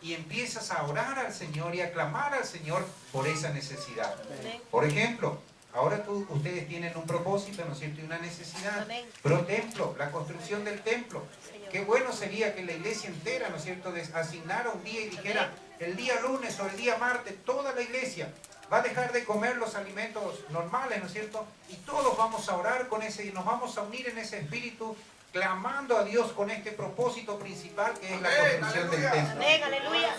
y empiezas a orar al Señor y a clamar al Señor por esa necesidad. Por ejemplo, ahora ustedes tienen un propósito, ¿no es cierto? Y una necesidad. Pro templo, la construcción del templo. Qué bueno sería que la iglesia entera, ¿no es cierto?, asignara un día y dijera, el día lunes o el día martes, toda la iglesia va a dejar de comer los alimentos normales, ¿no es cierto? Y todos vamos a orar con ese, y nos vamos a unir en ese espíritu, clamando a Dios con este propósito principal que es la construcción del templo. Amén, aleluya.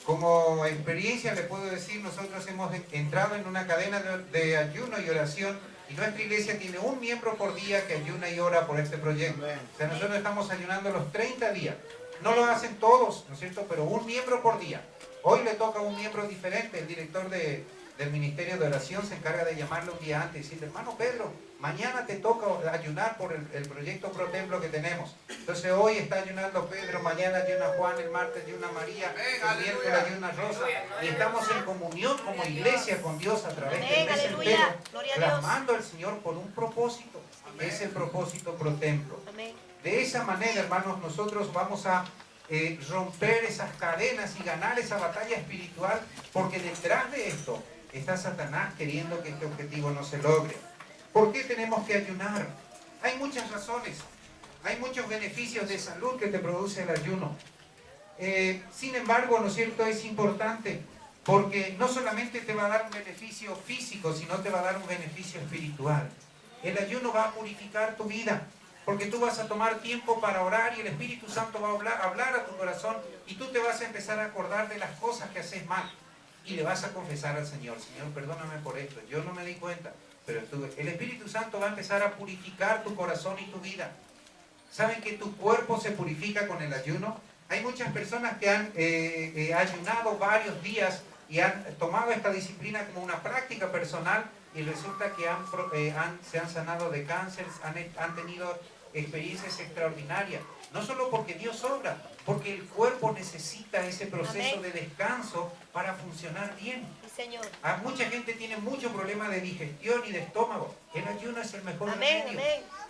Como experiencia le puedo decir, nosotros hemos entrado en una cadena de ayuno y oración, y nuestra iglesia tiene un miembro por día que ayuna y ora por este proyecto. O sea, nosotros estamos ayunando los 30 días. No lo hacen todos, ¿no es cierto? Pero un miembro por día. Hoy le toca a un miembro diferente. El director del Ministerio de Oración se encarga de llamarle un día antes y decirle, hermano Pedro, mañana te toca ayunar por el proyecto Pro Templo que tenemos. Entonces hoy está ayunando Pedro, mañana ayuna Juan, el martes ayuna María, el miércoles ayuna Rosa. Y estamos en comunión como iglesia con Dios a través del mes entero, clamando al Señor por un propósito, que es el propósito Pro Templo. De esa manera, hermanos, nosotros vamos a romper esas cadenas y ganar esa batalla espiritual, porque detrás de esto está Satanás queriendo que este objetivo no se logre. ¿Por qué tenemos que ayunar? Hay muchas razones, hay muchos beneficios de salud que te produce el ayuno. Sin embargo, ¿no es cierto?, es importante porque no solamente te va a dar un beneficio físico, sino te va a dar un beneficio espiritual. El ayuno va a purificar tu vida, porque tú vas a tomar tiempo para orar y el Espíritu Santo va a hablar a tu corazón y tú te vas a empezar a acordar de las cosas que haces mal y le vas a confesar al Señor, Señor, perdóname por esto, yo no me di cuenta, pero el Espíritu Santo va a empezar a purificar tu corazón y tu vida. ¿Saben que tu cuerpo se purifica con el ayuno? Hay muchas personas que han ayunado varios días y han tomado esta disciplina como una práctica personal y resulta que se han sanado de cáncer, han tenido experiencias extraordinarias. No solo porque Dios obra, porque el cuerpo necesita ese proceso de descanso para funcionar bien. Señor. Mucha gente tiene muchos problemas de digestión y de estómago. El ayuno es el mejor remedio.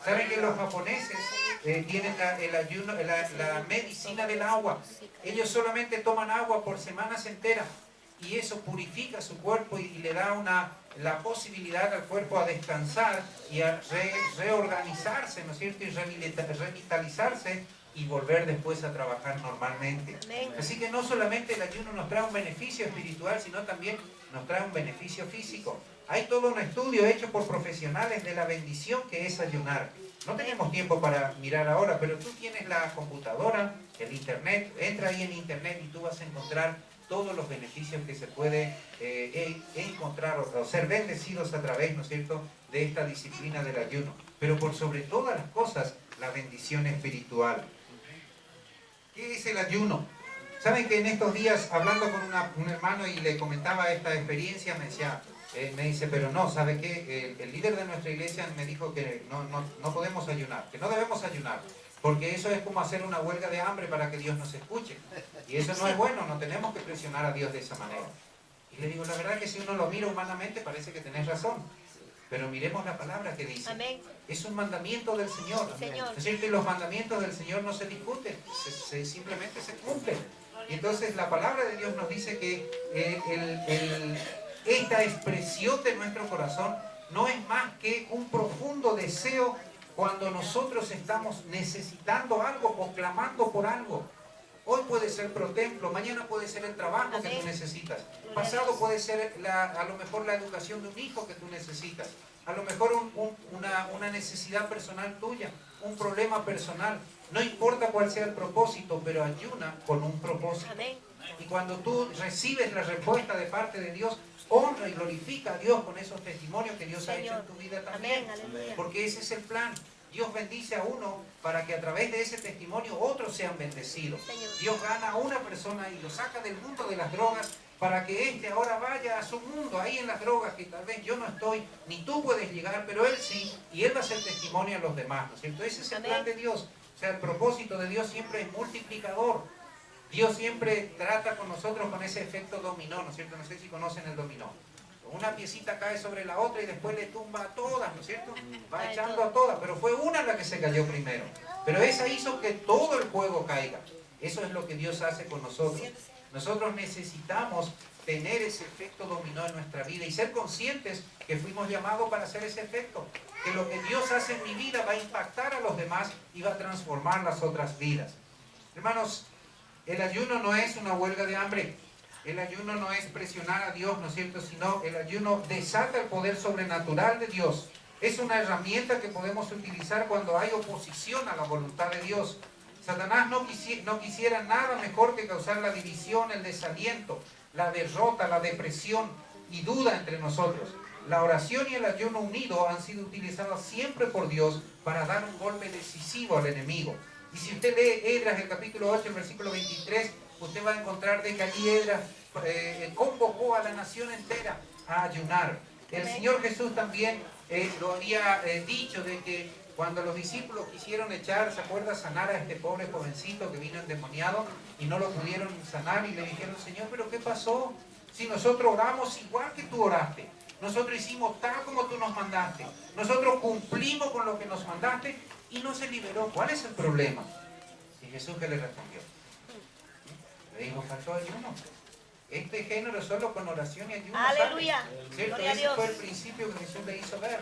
¿Saben que los japoneses tienen el ayuno, la medicina del agua? Ellos solamente toman agua por semanas enteras y eso purifica su cuerpo y le da la posibilidad al cuerpo a descansar y a reorganizarse, ¿no es cierto? Y revitalizarse y volver después a trabajar normalmente. Así que no solamente el ayuno nos trae un beneficio espiritual, sino también nos trae un beneficio físico. Hay todo un estudio hecho por profesionales de la bendición que es ayunar. No tenemos tiempo para mirar ahora, pero tú tienes la computadora, el internet, entra ahí en internet y tú vas a encontrar todos los beneficios que se puede encontrar o ser bendecidos a través, ¿no es cierto?, de esta disciplina del ayuno. Pero por sobre todas las cosas, la bendición espiritual. ¿Qué es el ayuno? Saben que en estos días, hablando con un hermano y le comentaba esta experiencia, me dice, pero no, ¿sabe qué? El líder de nuestra iglesia me dijo que no podemos ayunar, que no debemos ayunar, porque eso es como hacer una huelga de hambre para que Dios nos escuche. Y eso no es bueno, no tenemos que presionar a Dios de esa manera. Y le digo, la verdad que si uno lo mira humanamente parece que tenés razón. Pero miremos la palabra que dice. Amén. Es un mandamiento del Señor. Señor. Es cierto, y los mandamientos del Señor no se discuten, simplemente se cumplen. Y entonces la palabra de Dios nos dice que esta expresión de nuestro corazón no es más que un profundo deseo cuando nosotros estamos necesitando algo o clamando por algo. Hoy puede ser Pro Templo, mañana puede ser el trabajo que tú necesitas, pasado puede ser a lo mejor la educación de un hijo que tú necesitas, a lo mejor una necesidad personal tuya, un problema personal. No importa cuál sea el propósito, pero ayuna con un propósito. Y cuando tú recibes la respuesta de parte de Dios, honra y glorifica a Dios con esos testimonios que Dios ha hecho en tu vida también. Porque ese es el plan. Dios bendice a uno para que a través de ese testimonio otros sean bendecidos. Dios gana a una persona y lo saca del mundo de las drogas para que éste ahora vaya a su mundo, ahí en las drogas, que tal vez yo no estoy, ni tú puedes llegar, pero él sí, y él va a ser testimonio a los demás, ¿no es cierto? Ese es el plan de Dios. O sea, el propósito de Dios siempre es multiplicador. Dios siempre trata con nosotros con ese efecto dominó, ¿no es cierto? No sé si conocen el dominó. Una piecita cae sobre la otra y después le tumba a todas, ¿no es cierto? Va echando a todas, pero fue una la que se cayó primero. Pero esa hizo que todo el juego caiga. Eso es lo que Dios hace con nosotros. Nosotros necesitamos tener ese efecto dominó en nuestra vida y ser conscientes que fuimos llamados para hacer ese efecto. Que lo que Dios hace en mi vida va a impactar a los demás y va a transformar las otras vidas. Hermanos, el ayuno no es una huelga de hambre. El ayuno no es presionar a Dios, ¿no es cierto? Sino el ayuno desata el poder sobrenatural de Dios. Es una herramienta que podemos utilizar cuando hay oposición a la voluntad de Dios. Satanás no quisiera nada mejor que causar la división, el desaliento, la derrota, la depresión y duda entre nosotros. La oración y el ayuno unidos han sido utilizados siempre por Dios para dar un golpe decisivo al enemigo. Y si usted lee Esdras, el capítulo 8, el versículo 23, usted va a encontrar de que allí Esdras convocó a la nación entera a ayunar. El Señor Jesús también lo había dicho de que cuando los discípulos quisieron echar, ¿se acuerda? Sanar a este pobre jovencito que vino endemoniado y no lo pudieron sanar y le dijeron, Señor, ¿pero qué pasó? Si nosotros oramos igual que tú oraste, nosotros hicimos tal como tú nos mandaste, nosotros cumplimos con lo que nos mandaste y no se liberó. ¿Cuál es el problema? Y Jesús, ¿qué le respondió? Le dijo, faltó ayuno. Este género solo con oración y ayuno. Aleluya. ¿Cierto? Ese fue el principio que Jesús le hizo ver.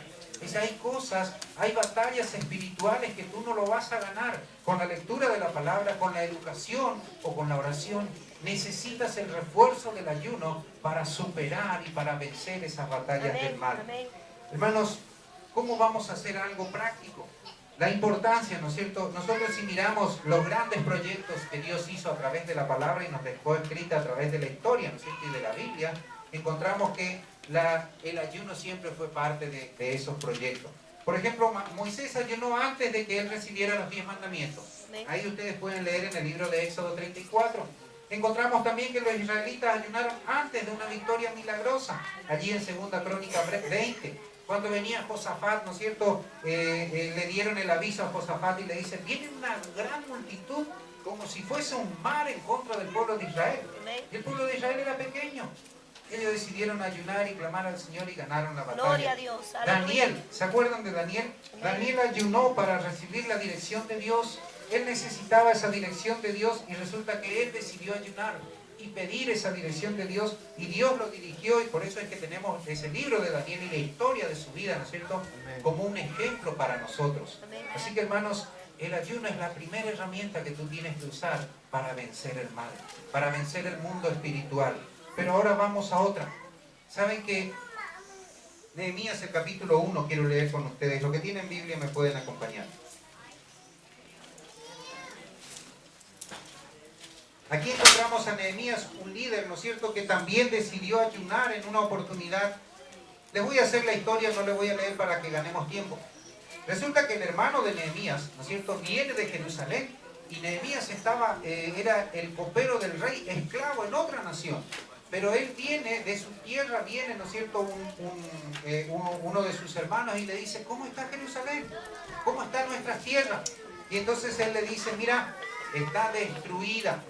Hay cosas, hay batallas espirituales que tú no lo vas a ganar con la lectura de la palabra, con la educación o con la oración. Necesitas el refuerzo del ayuno para superar y para vencer esas batallas del mal. Amén. Hermanos, ¿cómo vamos a hacer algo práctico? La importancia, ¿no es cierto? Nosotros si miramos los grandes proyectos que Dios hizo a través de la palabra y nos dejó escrita a través de la historia, ¿no es cierto? Y de la Biblia, encontramos que el ayuno siempre fue parte de esos proyectos. Por ejemplo, Moisés ayunó antes de que él recibiera los 10 mandamientos. Ahí ustedes pueden leer en el libro de Éxodo 34. Encontramos también que los israelitas ayunaron antes de una victoria milagrosa, allí en 2 Crónicas 20. Cuando venía Josafat, ¿no es cierto? Le dieron el aviso a Josafat y le dicen, viene una gran multitud, como si fuese un mar en contra del pueblo de Israel. Y el pueblo de Israel era pequeño. Ellos decidieron ayunar y clamar al Señor y ganaron la batalla. Gloria a Dios. Daniel, ¿se acuerdan de Daniel? Daniel ayunó para recibir la dirección de Dios. Él necesitaba esa dirección de Dios y resulta que él decidió ayunar y pedir esa dirección de Dios y Dios lo dirigió y por eso es que tenemos ese libro de Daniel y la historia de su vida, ¿no es cierto? Amén. Como un ejemplo para nosotros. Amén. Así que hermanos, el ayuno es la primera herramienta que tú tienes que usar para vencer el mal, para vencer el mundo espiritual. Pero ahora vamos a otra. ¿Saben que Nehemías el capítulo 1 quiero leer con ustedes? Los que tienen Biblia me pueden acompañar. Aquí encontramos a Nehemías, un líder, ¿no es cierto?, que también decidió ayunar en una oportunidad. Les voy a hacer la historia, no les voy a leer para que ganemos tiempo. Resulta que el hermano de Nehemías, ¿no es cierto?, viene de Jerusalén y Nehemías era el copero del rey, esclavo en otra nación. Pero él viene, de su tierra viene, ¿no es cierto?, uno de sus hermanos y le dice, ¿cómo está Jerusalén? ¿Cómo está nuestra tierra? Y entonces él le dice, mira, está destruida.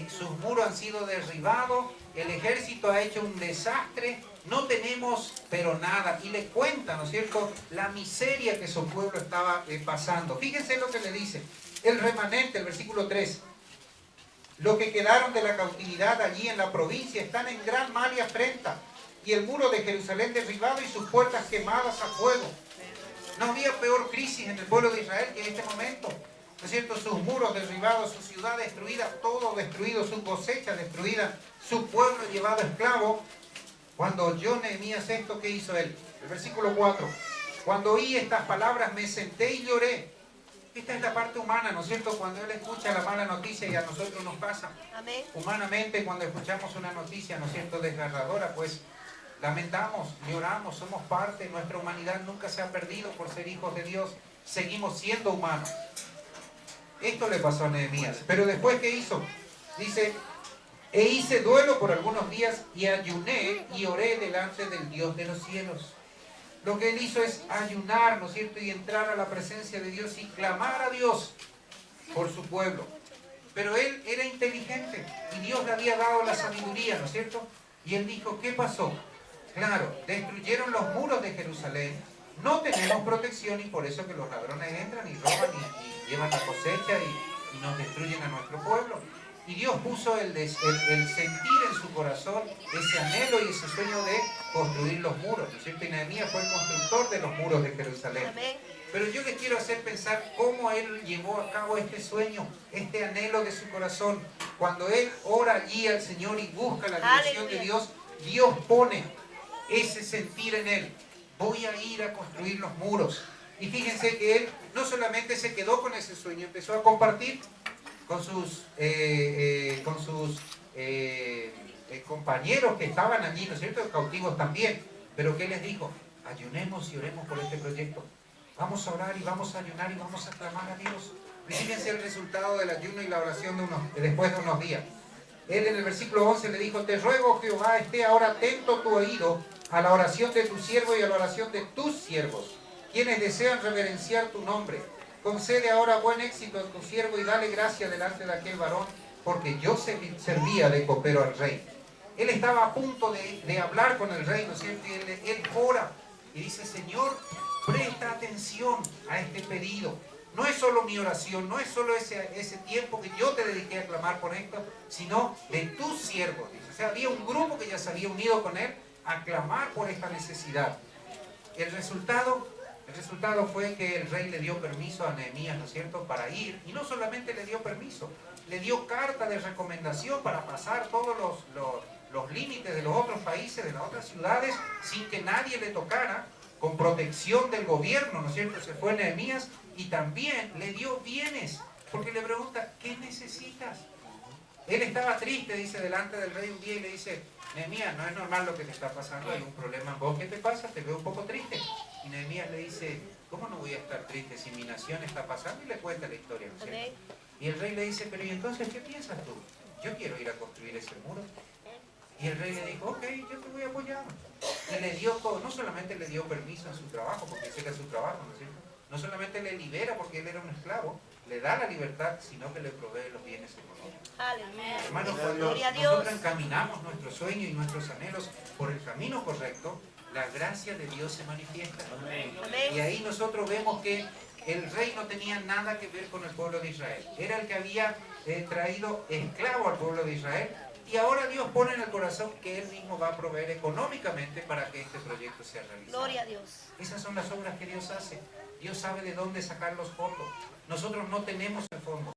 Sus muros han sido derribados, el ejército ha hecho un desastre, no tenemos pero nada. Y le cuenta, ¿no es cierto?, la miseria que su pueblo estaba pasando. Fíjense lo que le dice, el remanente, el versículo 3. Los que quedaron de la cautividad allí en la provincia están en gran mal y afrenta, y el muro de Jerusalén derribado y sus puertas quemadas a fuego. No había peor crisis en el pueblo de Israel que en este momento. ¿No es cierto? Sus muros derribados, su ciudad destruida, todo destruido, su cosecha destruida, su pueblo llevado esclavo. Cuando oyó Nehemías esto, ¿qué hizo él? El versículo 4. Cuando oí estas palabras me senté y lloré. Esta es la parte humana, ¿no es cierto? Cuando él escucha la mala noticia y a nosotros nos pasa. Amén. Humanamente, cuando escuchamos una noticia, ¿no es cierto?, desgarradora, pues lamentamos, lloramos, somos parte. Nuestra humanidad nunca se ha perdido por ser hijos de Dios. Seguimos siendo humanos. Esto le pasó a Nehemías. Pero después, ¿qué hizo? Dice, e hice duelo por algunos días y ayuné y oré delante del Dios de los cielos. Lo que él hizo es ayunar, ¿no es cierto?, y entrar a la presencia de Dios y clamar a Dios por su pueblo. Pero él era inteligente y Dios le había dado la sabiduría, ¿no es cierto? Y él dijo, ¿qué pasó? Claro, destruyeron los muros de Jerusalén, no tenemos protección y por eso que los ladrones entran y roban y llevan la cosecha y nos destruyen a nuestro pueblo. Y Dios puso el sentir en su corazón ese anhelo y ese sueño de construir los muros, ¿no es cierto? Y Nehemías fue el constructor de los muros de Jerusalén. Amén. Pero yo les quiero hacer pensar cómo él llevó a cabo este sueño, este anhelo de su corazón. Cuando él ora allí al Señor y busca la dirección de Dios, Dios pone ese sentir en él. Voy a ir a construir los muros. Y fíjense que él no solamente se quedó con ese sueño, empezó a compartir con sus compañeros que estaban allí, ¿no es cierto? Cautivos también. Pero ¿qué les dijo? Ayunemos y oremos por este proyecto. Vamos a orar y vamos a ayunar y vamos a clamar a Dios. Fíjense el resultado del ayuno y la oración después de unos días. Él en el versículo 11 le dijo: te ruego, Jehová, esté ahora atento tu oído a la oración de tu siervo y a la oración de tus siervos, quienes desean reverenciar tu nombre. Concede ahora buen éxito a tu siervo y dale gracia delante de aquel varón, porque yo servía de copero al rey. Él estaba a punto de hablar con el rey, ¿no es cierto? Y él ora y dice: Señor, presta atención a este pedido. No es solo mi oración, no es solo ese tiempo que yo te dediqué a clamar por esto, sino de tus siervos. Dice. O sea, había un grupo que ya se había unido con él a clamar por esta necesidad. El resultado fue que el rey le dio permiso a Nehemías, ¿no es cierto?, para ir. Y no solamente le dio permiso, le dio carta de recomendación para pasar todos los límites de los otros países, de las otras ciudades, sin que nadie le tocara, con protección del gobierno, ¿no es cierto? Se fue Nehemías y también le dio bienes, porque le pregunta: ¿qué necesitas? Él estaba triste, dice, delante del rey un día y le dice: Nehemías, no es normal lo que te está pasando, hay un problema en vos, ¿qué te pasa? Te veo un poco triste. Y Nehemías le dice: ¿cómo no voy a estar triste si mi nación está pasando? Y le cuenta la historia, ¿no es cierto? Y el rey le dice: pero ¿y entonces qué piensas tú? Yo quiero ir a construir ese muro. Y el rey le dijo: ok, yo te voy a apoyar. Y le dio todo, no solamente le dio permiso en su trabajo, porque ese era su trabajo, ¿no es cierto? No solamente le libera porque él era un esclavo, le da la libertad, sino que le provee los bienes económicos. Aleluya. Hermanos, cuando nosotros encaminamos nuestro sueño y nuestros anhelos por el camino correcto, la gracia de Dios se manifiesta. Amén. Y ahí nosotros vemos que el rey no tenía nada que ver con el pueblo de Israel. Era el que había traído esclavo al pueblo de Israel. Y ahora Dios pone en el corazón que Él mismo va a proveer económicamente para que este proyecto sea realizado. Gloria a Dios. Esas son las obras que Dios hace. Dios sabe de dónde sacar los fondos. Nosotros no tenemos el fondo.